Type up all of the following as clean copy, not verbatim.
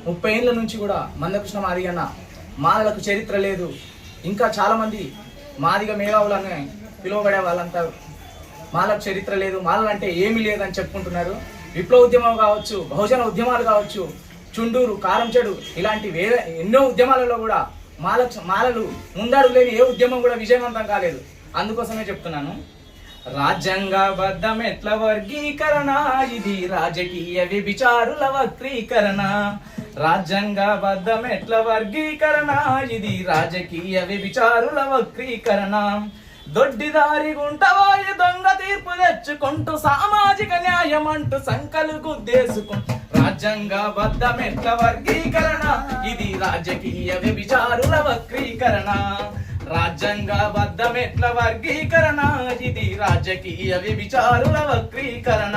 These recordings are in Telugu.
30 ఏళ్ళ నుంచి కూడా మందకృష్ణ మాదిగ అన్న మాలలకు చరిత్ర లేదు, ఇంకా చాలామంది మాదిగ మేధావులని పిలువబడే వాళ్ళంతా మాలకు చరిత్ర లేదు, మాలలంటే ఏమీ లేదని చెప్పుకుంటున్నారు. విప్లవ ఉద్యమం కావచ్చు, బహుజన ఉద్యమాలు కావచ్చు, చుండూరు, కారంచెడు ఇలాంటి వేరే ఎన్నో ఉద్యమాలలో కూడా మాలలు ముందడుగు లేని ఏ ఉద్యమం కూడా విజయవంతం కాలేదు. అందుకోసమే చెప్తున్నాను, రాజ్యాంగబద్ధం ఎట్ల వర్గీకరణ, ఇది రాజకీయ వ్యభిచారుల వక్రీకరణ. రాజ్యాంగబద్ధం ఎట్ల వర్గీకరణ, ఇది రాజకీయ వ్యభిచారుల వక్రీకరణ. దొడ్డిదారి గుంటవాయి దొంగ తీర్పు తెచ్చుకుంటూ సామాజిక న్యాయం అంటూ సంకలు గుద్దేసుకుంటూ రాజ్యాంగబద్ధం ఎట్ల వర్గీకరణ, ఇది రాజకీయ వ్యభిచారుల వక్రీకరణ. రాజ్యాంగబద్ధం ఎట్ల వర్గీకరణ, ఇది రాజకీయ వ్యభిచారుల వక్రీకరణ.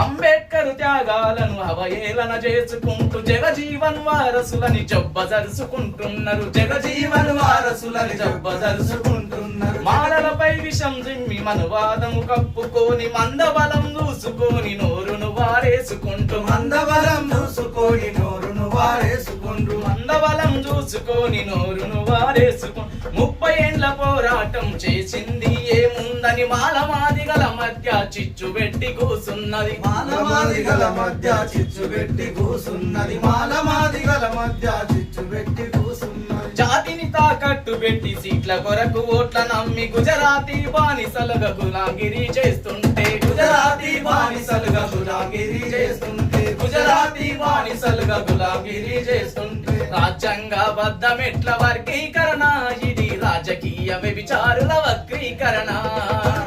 అంబేద్కర్ త్యాగాలను అవహేళన చేసుకుంటూ జగజీవన్ వారసులని జబ్బజరుచుకుంటున్నారు, జగజీవన్ వారసులని జబ్బజరుచుకుంటున్నారు. మాలలపై విషం జిమ్మి మనువాదము కప్పుకొని మందబలం చూసుకొని నోరును వారేసుకుంటూ, మందబలం చూసుకొని నోరును వారేసుకుంటూ, మందబలం చూసుకొని నోరును వారేసుకుంటూ 30 ఏండ్ల పోరాటం చేసింది ఏముందని మాలమాదిగల మధ్య చిచ్చు పెట్టి కూసున్నది, మాలమాదిగల మధ్య చిచ్చు పెట్టి కూసున్నది, మాలమాదిగల మధ్య చిచ్చు పెట్టి కూసున్నది. జాతిని తాకట్టు పెట్టి సీట్ల కొరకు ఓట్ల నమ్మి గుజరాతీ బానిసలుగా గులాంగిరి చేస్తుంటే, గుజరాతీ బానిసలుగా గులాంగిరి చేస్తుంటే, గుజరాతీ బానిసలుగా గులాంగిరి చేస్తుంటే. రాజ్యాంగబద్ధం ఎట్ల వర్గీకరణ, ఇది రాజకీయ వ్యభిచారుల వక్రీకరణ.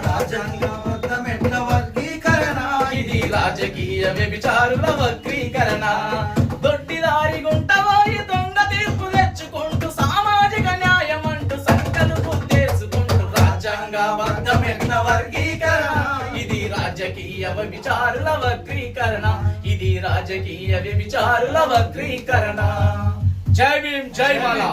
రాజ్యాంగబద్ధం ఎట్ల వర్గీకరణ, ఇది రాజకీయ వ్యభిచారుల వక్రీకరణ. దొడ్డిదారి గుంటవాయి దొంగ తీర్పు తెచ్చుకుంటూ సామాజిక న్యాయం అంటూ సంకలు గుద్దేసుకుంటూ రాజ్యాంగబద్ధం ఎట్ల వర్గీకరణ, ఇది రాజకీయ వ్యభిచారుల వక్రీకరణ, ఇది రాజకీయ వ్యభిచారుల వక్రీకరణ. జై భీమ్, జై మాలా.